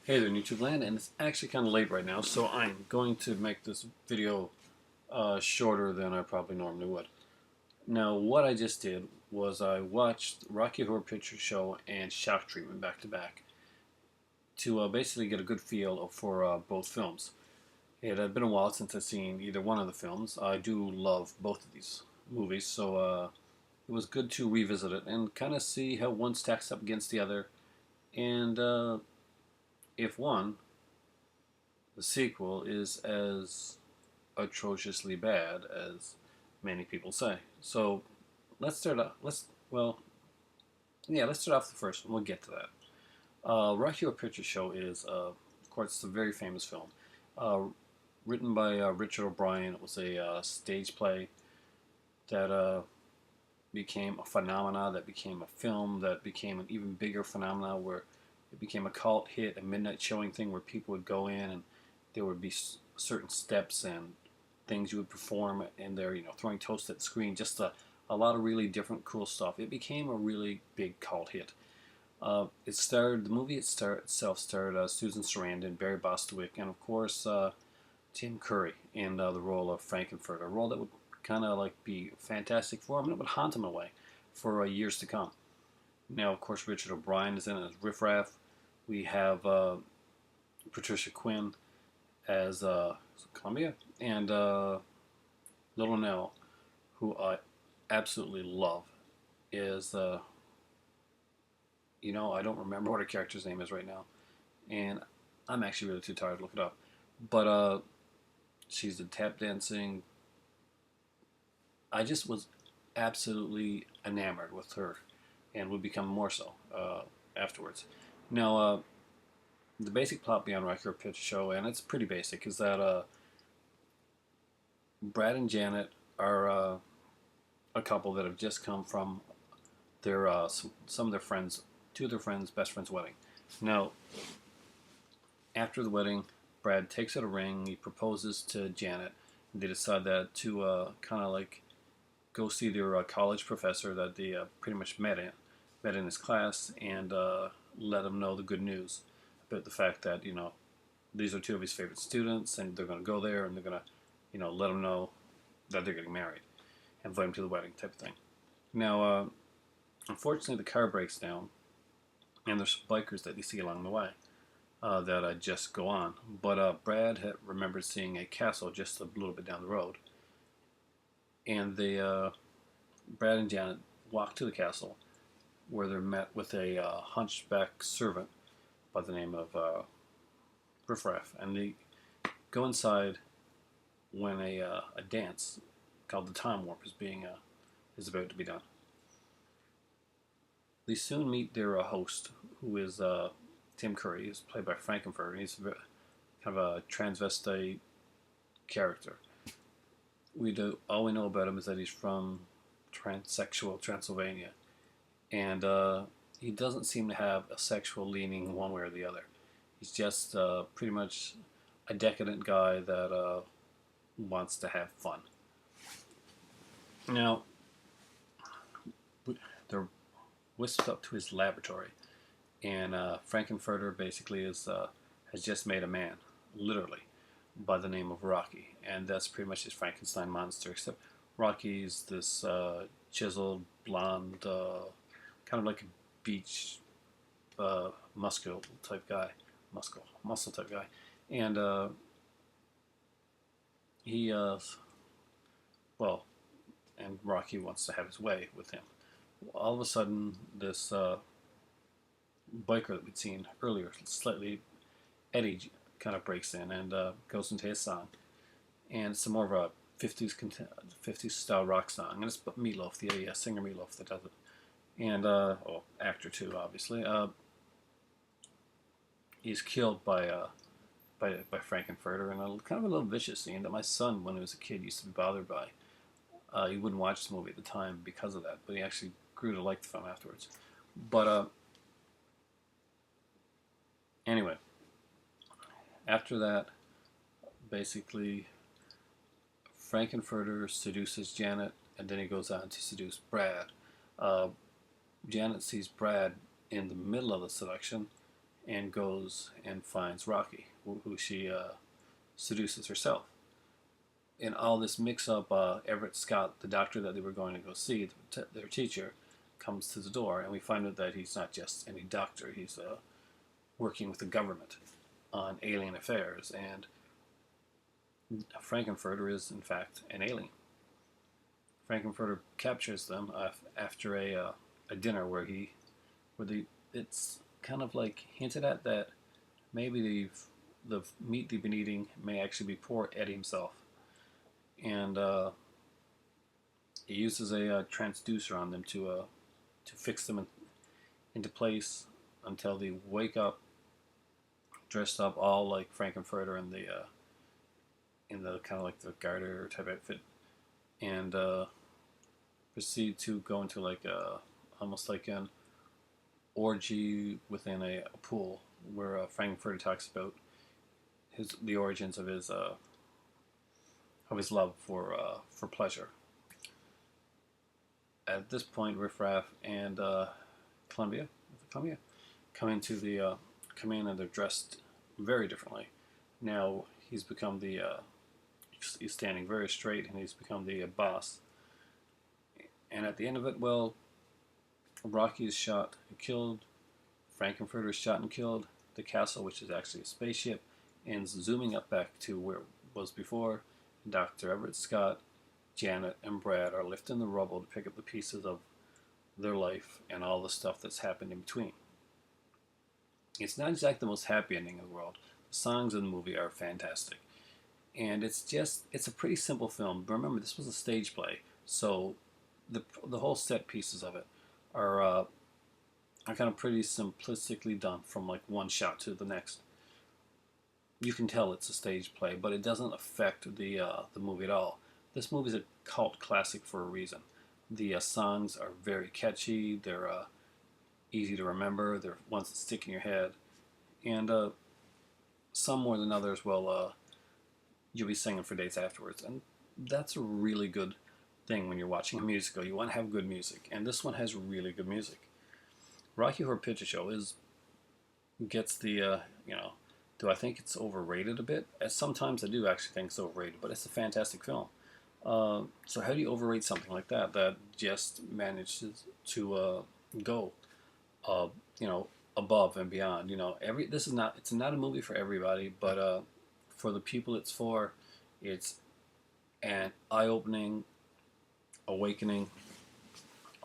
Hey there, YouTube land, and it's actually kind of late right now, so I'm going to make this video shorter than I probably normally would. Now, what I just did was I watched Rocky Horror Picture Show and Shock Treatment back to back to basically get a good feel for both films. It had been a while since I've seen either one of the films. I do love both of these movies, so it was good to revisit it and kind of see how one stacks up against the other, and if one the sequel is as atrociously bad as many people say. So let's start off. Let's start off with the first one. We'll get to that. Rocky Horror Picture Show is, of course, it's a very famous film. Uh, Written by Richard O'Brien. It was a stage play that became a phenomena, that became a film, that became an even bigger phenomena where it became a cult hit, a midnight showing thing where people would go in and there would be certain steps and things you would perform in there, throwing toast at the screen, just a lot of really different cool stuff. It became a really big cult hit. The movie itself starred Susan Sarandon, Barry Bostwick, and of course Tim Curry in the role of Frankenfurter, a role that would kind of like be fantastic for him and it would haunt him away for years to come. Now, of course, Richard O'Brien is in it as Riff Raff. We have Patricia Quinn as Columbia, and Little Nell, who I absolutely love, is I don't remember what her character's name is right now, and I'm actually really too tired to look it up. But she's the tap dancing. I just was absolutely enamored with her, and would become more so afterwards. Now, the basic plot beyond Rocky Horror Picture Show, and it's pretty basic, is that Brad and Janet are a couple that have just come from their some of their friends, two of their friends' best friends' wedding. Now, after the wedding, Brad takes out a ring. He proposes to Janet. And they decide that to kind of like go see their college professor that they pretty much met in his class, and let him know the good news about the fact that these are two of his favorite students, and they're going to go there, and they're going to let him know that they're getting married, and invite him to the wedding type of thing. Now, unfortunately, the car breaks down, and there's some bikers that you see along the way that just go on. But Brad had remembered seeing a castle just a little bit down the road, and Brad and Janet walk to the castle, where they're met with a hunchback servant by the name of Riff Raff, and they go inside when a dance called the Time Warp is about to be done. They soon meet their host, who is Tim Curry. He's played by Frankenfurter. He's kind of a transvestite character. All we know about him is that he's from transsexual Transylvania, and he doesn't seem to have a sexual leaning one way or the other. He's just pretty much a decadent guy that wants to have fun. Now, they're whisked up to his laboratory, and Frankenfurter basically has just made a man, literally, by the name of Rocky, and that's pretty much his Frankenstein monster. Except Rocky's this chiseled, blonde, kind of like a beach muscle type guy, muscle type guy, and he well, and Rocky wants to have his way with him. All of a sudden, this biker that we'd seen earlier, slightly Eddie, kind of breaks in and goes into his song, and it's more of a 50s style rock song, and it's Meatloaf, the singer Meatloaf, that does it, and actor too, obviously. He's killed by Frankenfurter in a kind of a little vicious scene that my son, when he was a kid, used to be bothered by. He wouldn't watch the movie at the time because of that, but he actually grew to like the film afterwards. But anyway, after that, basically, Frankenfurter seduces Janet, and then he goes on to seduce Brad. Janet sees Brad in the middle of the seduction, and goes and finds Rocky, who she seduces herself. In all this mix-up, Everett Scott, the doctor that they were going to go see, their teacher, comes to the door, and we find out that he's not just any doctor. He's working with the government on alien affairs, and Frankenfurter is, in fact, an alien. Frankenfurter captures them after a dinner it's kind of like hinted at that maybe the meat they've been eating may actually be poor Eddie himself, and he uses a transducer on them to fix them into place until they wake up dressed up all like Frankenfurter in the kind of like the garter type outfit, and proceed to go into like almost like an orgy within a pool where Frankenfurter talks about the origins of his love for pleasure. At this point, Riff Raff and Columbia come into come in, and they're dressed very differently. Now he's become he's standing very straight, and he's become the boss. And at the end of it, well, Rocky is shot and killed. Frankenfurter is shot and killed. The castle, which is actually a spaceship, ends zooming up back to where it was before. Dr. Everett Scott, Janet, and Brad are lifting the rubble to pick up the pieces of their life and all the stuff that's happened in between. It's not exactly the most happy ending in the world. The songs in the movie are fantastic. And it's a pretty simple film. But remember, this was a stage play, so the whole set pieces of it are kind of pretty simplistically done from like one shot to the next. You can tell it's a stage play, but it doesn't affect the movie at all. This movie is a cult classic for a reason. The songs are very catchy. They're easy to remember. They're ones that stick in your head, and some more than others will you'll be singing for days afterwards. And that's a really good thing when you're watching a musical. You want to have good music, and this one has really good music. Rocky Horror Picture Show gets the do I think it's overrated a bit? Sometimes I do actually think it's overrated, but it's a fantastic film. So how do you overrate something like that just manages to go above and beyond? It's not a movie for everybody, but for the people it's for, it's an eye-opening awakening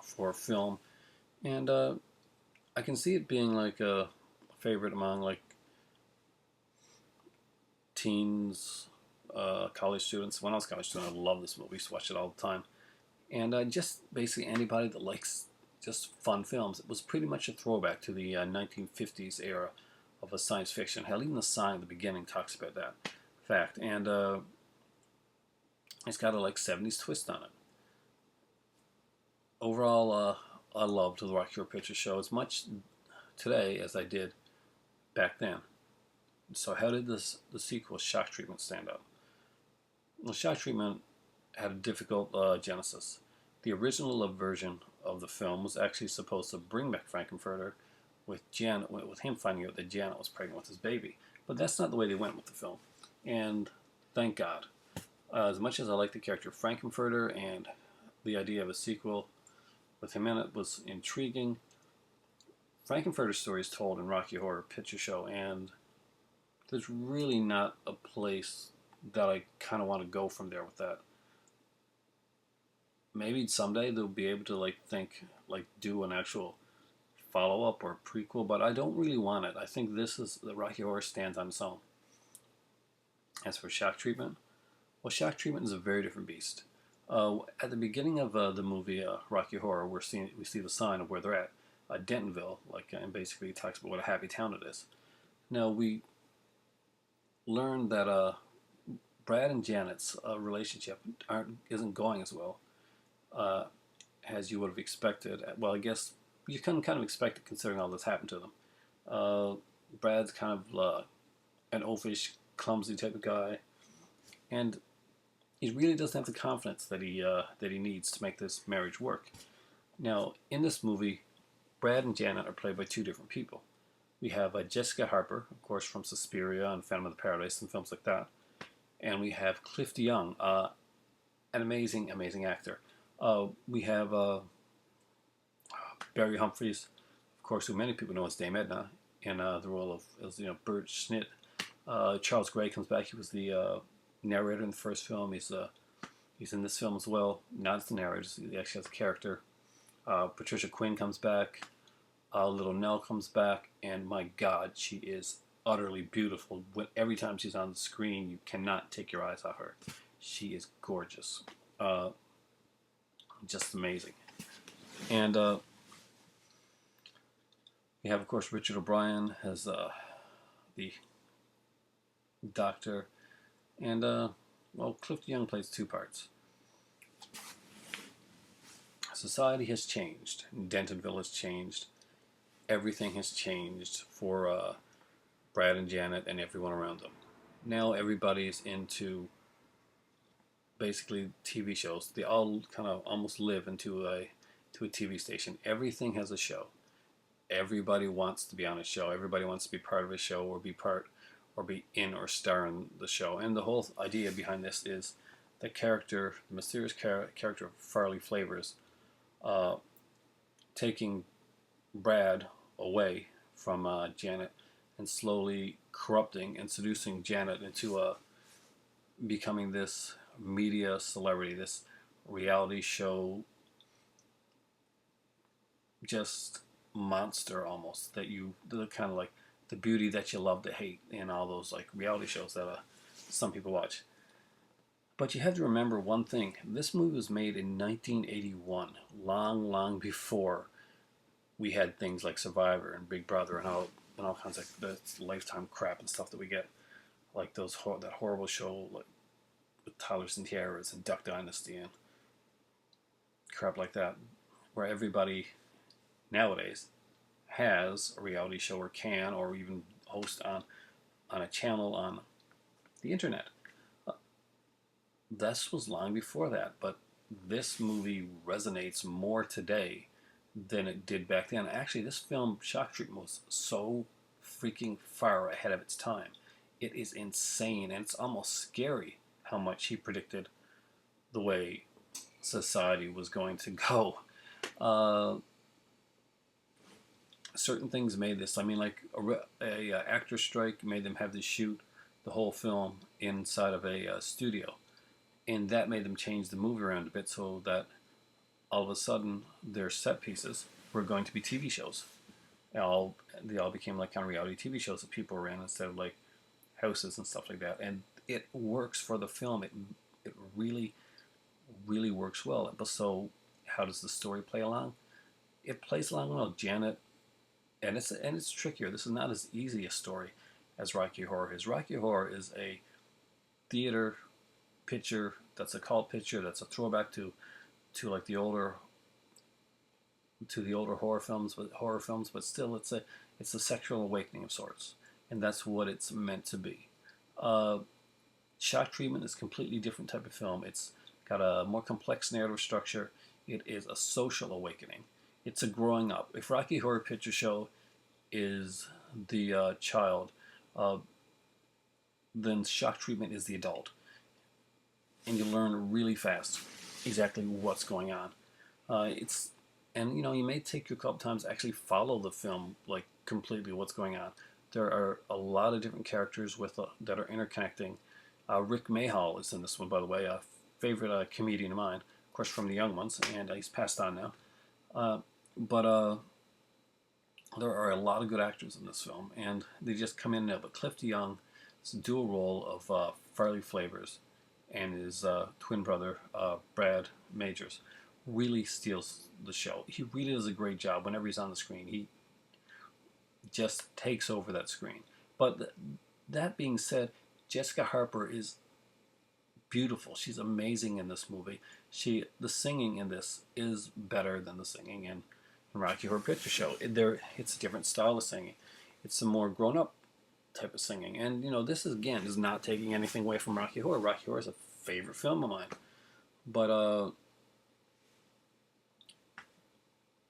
for a film, and I can see it being like a favorite among like teens, college students. When I was a college student, I loved this movie. I used to watch it all the time, and just basically anybody that likes just fun films. It was pretty much a throwback to the 1950s era of a science fiction. Hell, even the sign at the beginning talks about that fact, and it's got a like 70s twist on it. Overall, I loved the Rocky Horror Picture Show as much today as I did back then. So how did the sequel, Shock Treatment, stand out? Well, Shock Treatment had a difficult genesis. The original version of the film was actually supposed to bring back Frankenfurter with him finding out that Janet was pregnant with his baby. But that's not the way they went with the film. And thank God. As much as I like the character Frankenfurter, and the idea of a sequel with him in it was intriguing, Frankenfurter's story is told in Rocky Horror Picture Show, and there's really not a place that I kind of want to go from there with that. Maybe someday they'll be able to do an actual follow-up or prequel, but I don't really want it. I think the Rocky Horror stands on its own. As for Shock Treatment, well, Shock Treatment is a very different beast. At the beginning of the movie Rocky Horror, we see the sign of where they're at, Dentonville, and basically it talks about what a happy town it is. Now we learned that Brad and Janet's relationship isn't going as well as you would have expected. Well, I guess you can kind of expect it considering all that's happened to them. Brad's kind of an oafish, clumsy type of guy, and he really doesn't have the confidence that he needs to make this marriage work. Now, in this movie, Brad and Janet are played by two different people. We have Jessica Harper, of course, from Suspiria and Phantom of the Paradise and films like that. And we have Cliff DeYoung, an amazing, amazing actor. We have Barry Humphries, of course, who many people know as Dame Edna, in the role of as Bert Schnitt. Charles Gray comes back. He was the narrator in the first film. He's in this film as well, not as the narrator. He actually has a character. Patricia Quinn comes back. Little Nell comes back, and my God, she is utterly beautiful. Every time she's on the screen, you cannot take your eyes off her. She is gorgeous, just amazing. And we have, of course, Richard O'Brien as the Doctor, and well, Cliff DeYoung plays two parts. Society has changed. Dentonville has changed. Everything has changed for Brad and Janet and everyone around them. Now everybody's into basically TV shows. They all kind of almost live into a TV station. Everything has a show. Everybody wants to be on a show. Everybody wants to be part of a show or be in or star in the show. And the whole idea behind this is the mysterious character of Farley Flavors, taking Brad away from Janet and slowly corrupting and seducing Janet into becoming this media celebrity, this reality show just monster almost, the kind of like the beauty that you love to hate in all those like reality shows that some people watch. But you have to remember one thing. This movie was made in 1981, long, long before we had things like Survivor and Big Brother and all kinds of the Lifetime crap and stuff that we get, like that horrible show like with Tyler and Tiaras and Duck Dynasty and crap like that, where everybody nowadays has a reality show or can or even host on a channel on the internet. This was long before that, but this movie resonates more today than it did back then. Actually, this film, Shock Treatment, was so freaking far ahead of its time. It is insane, and it's almost scary how much he predicted the way society was going to go. Certain things made this. I mean, like a actor strike made them have to shoot the whole film inside of a studio, and that made them change the movie around a bit so that all of a sudden their set pieces were going to be TV shows. They all became like kind of reality TV shows that people were in instead of like houses and stuff like that. And it works for the film. It really, really works well. But so, how does the story play along? It plays along well. Janet, and it's trickier. This is not as easy a story as Rocky Horror is. Rocky Horror is a theater picture that's a cult picture that's a throwback to like the older horror films, but still it's a sexual awakening of sorts, and that's what it's meant to be. Shock Treatment is a completely different type of film. It's got a more complex narrative structure. It is a social awakening. It's a growing up. If Rocky Horror Picture Show is the child, then Shock Treatment is the adult, and you learn really fast exactly what's going on. You may take you a couple times to actually follow the film like completely what's going on. There are a lot of different characters that are interconnecting. Rick Mayhall is in this one, by the way, a favorite comedian of mine, of course from the young ones, and he's passed on now. But there are a lot of good actors in this film, and they just come in and out. But Cliff DeYoung's dual role of Farley Flavors and his twin brother, Brad Majors, really steals the show. He really does a great job whenever he's on the screen. He just takes over that screen. But that being said, Jessica Harper is beautiful. She's amazing in this movie. The singing in this is better than the singing in Rocky Horror Picture Show. It's a different style of singing. It's a more grown-up type of singing. And, this is not taking anything away from Rocky Horror. Rocky Horror is a favorite film of mine. But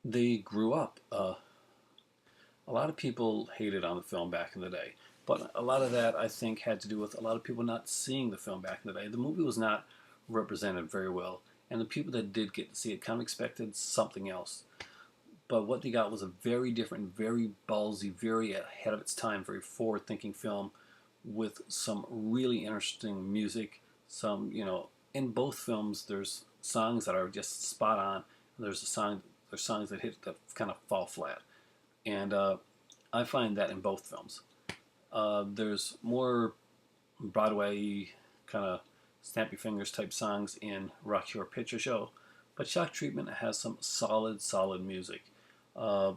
they grew up. A lot of people hated on the film back in the day, but a lot of that I think had to do with a lot of people not seeing the film back in the day. The movie was not represented very well, and the people that did get to see it kind of expected something else. But what they got was a very different, very ballsy, very ahead of its time, very forward-thinking film with some really interesting music. Some, in both films, there's songs that are just spot on. There's songs that kind of fall flat, and I find that in both films. There's more Broadway kind of snap your fingers type songs in Rocky Horror Picture Show, but Shock Treatment has some solid music. Uh,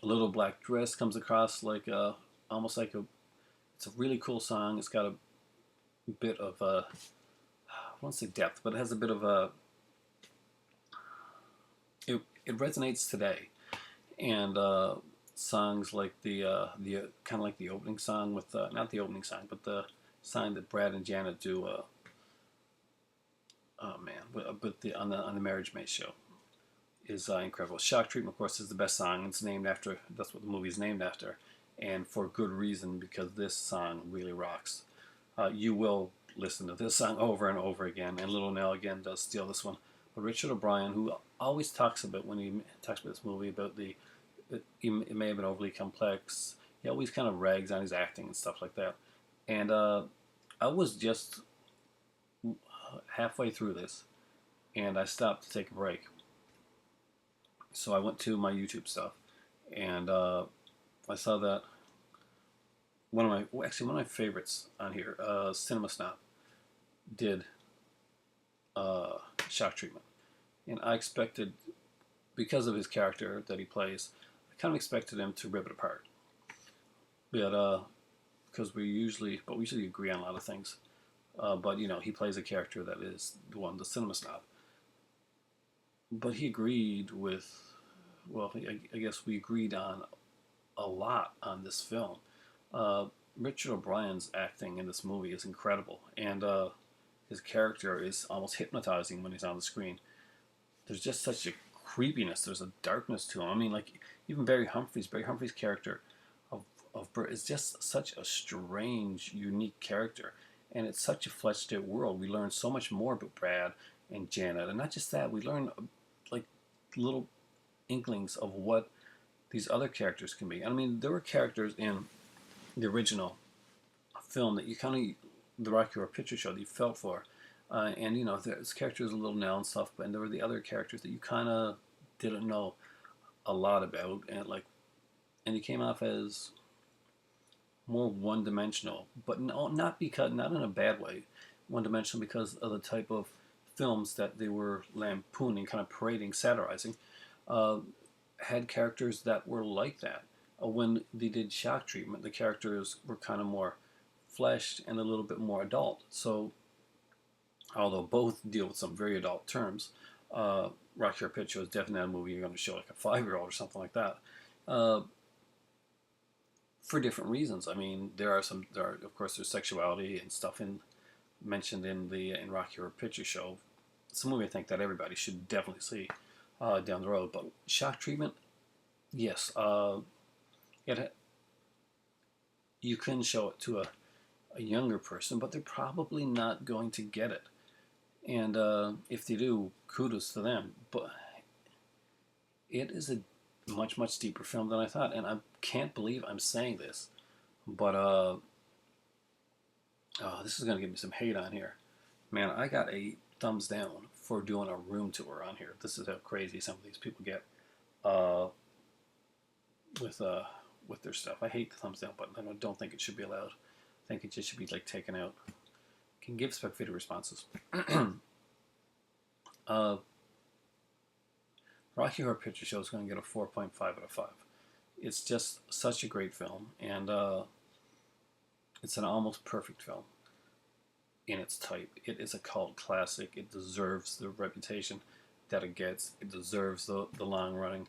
Little Black Dress comes across like almost like it's a really cool song. It's got a bit of I won't say depth, but it has a bit of it resonates today. And songs like the kind of like the opening song with not the opening song, but the song that Brad and Janet do. Oh man, but on the Marriage May show is incredible. Shock Treatment, of course, is the best song. It's named after, that's what the movie's named after, and for good reason, because this song really rocks. You will listen to this song over and over again, and Little Nell again does steal this one. But Richard O'Brien, who always talks about, when he talks about this movie, about it may have been overly complex. He always kind of rags on his acting and stuff like that. And I was just halfway through this, and I stopped to take a break. So I went to my YouTube stuff, and I saw that one of my favorites on here, Cinema Snob, did Shock Treatment, and I expected, because of his character that he plays, I kind of expected him to rip it apart. But because we usually agree on a lot of things. But he plays a character that is the cinema snob. But he agreed with, well, I guess we agreed on a lot on this film. Richard O'Brien's acting in this movie is incredible, and his character is almost hypnotizing when he's on the screen. There's just such a creepiness. There's a darkness to him. I mean, like even Barry Humphries' character of Bert is just such a strange, unique character, and it's such a fleshed out world. We learn so much more about Brad and Janet, and not just that, we learn like little inklings of what these other characters can be. I mean, there were characters in the original film that you kind of, the Rocky Horror Picture Show, that you felt for, and there's characters, Little Nell and stuff, and there were the other characters that you kind of didn't know a lot about, and you came off as more one-dimensional, but no, not in a bad way, one-dimensional because of the type of films that they were lampooning, kind of parading, satirizing, uh, had characters that were like that. When they did Shock Treatment, the characters were kind of more fleshed and a little bit more adult. So, although both deal with some very adult terms, Rocky Horror Picture Show is definitely not a movie you're going to show like a 5-year-old or something like that. For different reasons. I mean, there are of course there's sexuality and stuff mentioned in Rocky Horror Picture Show. It's a movie I think that everybody should definitely see down the road. But Shock Treatment, yes, you can show it to a younger person, but they're probably not going to get it. And if they do, kudos to them. But it is a much deeper film than I thought, and I can't believe I'm saying this, but this is gonna give me some hate on here, man. I got a thumbs down for doing a room tour on here. This is how crazy some of these people get uh, with their stuff. I hate the thumbs down button. I don't think it should be allowed. I think it just should be like taken out. Can give spectator responses. Rocky Horror Picture Show is going to get a 4.5 out of 5. It's just such a great film, and it's an almost perfect film in its type. It is a cult classic. It deserves the reputation that it gets. It deserves the long-running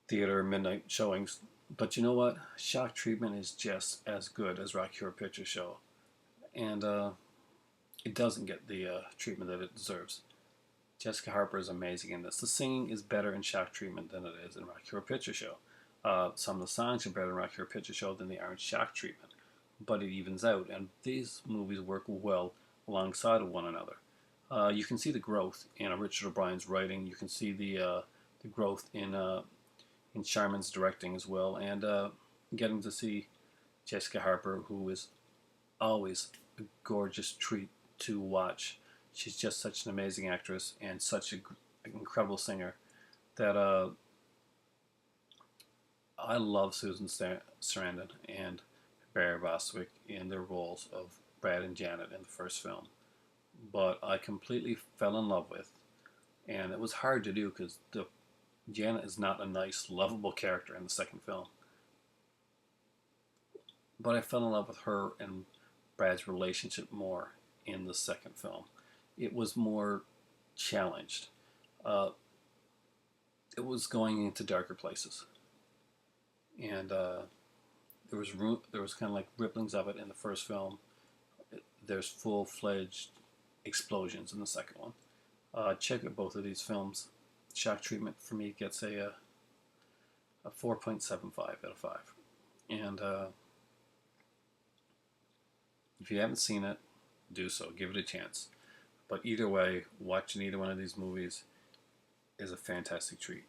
theater midnight showings. But you know what? Shock Treatment is just as good as Rocky Horror Picture Show, and it doesn't get the treatment that it deserves. Jessica Harper is amazing in this. The singing is better in Shock Treatment than it is in Rocky Horror Picture Show. some of the songs are better in Rocky Horror Picture Show than they are in Shock Treatment, but it evens out, and these movies work well alongside of one another. You can see the growth in Richard O'Brien's writing. You can see the growth in Sharman's directing as well, and getting to see Jessica Harper, who is always a gorgeous treat to watch. She's just such an amazing actress and such an incredible singer that I love Susan Sarandon and Barry Bostwick in their roles of Brad and Janet in the first film. But I completely fell in love with, and it was hard to do because Janet is not a nice, lovable character in the second film. But I fell in love with her and Brad's relationship more in the second film. It was more challenged. Uh, it was going into darker places, and there was kind of like ripplings of it in the first film. There's full-fledged explosions in the second one. Check out both of these films. Shock Treatment for me gets a 4.75 out of 5. And if you haven't seen it, do so. Give it a chance. But either way, watching either one of these movies is a fantastic treat.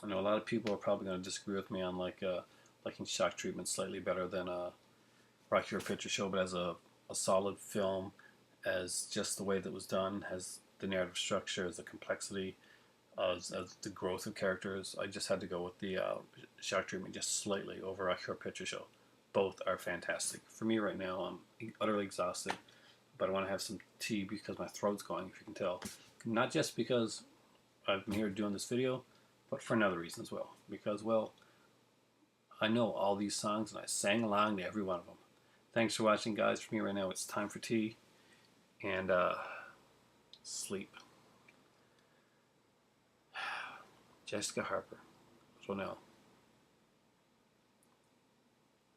I know a lot of people are probably going to disagree with me on liking Shock Treatment slightly better than Rocky Horror Picture Show, but as a solid film, as just the way that it was done, has the narrative structure, as the complexity, as the growth of characters, I just had to go with the Shock Treatment just slightly over Rocky Horror Picture Show. Both are fantastic. For me right now, I'm utterly exhausted, but I want to have some tea because my throat's going, if you can tell. Not just because I'm here doing this video, but for another reason as well. Because, well, I know all these songs and I sang along to every one of them. Thanks for watching, guys. For me right now, it's time for tea and sleep. Jessica Harper. So now,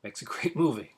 makes a great movie.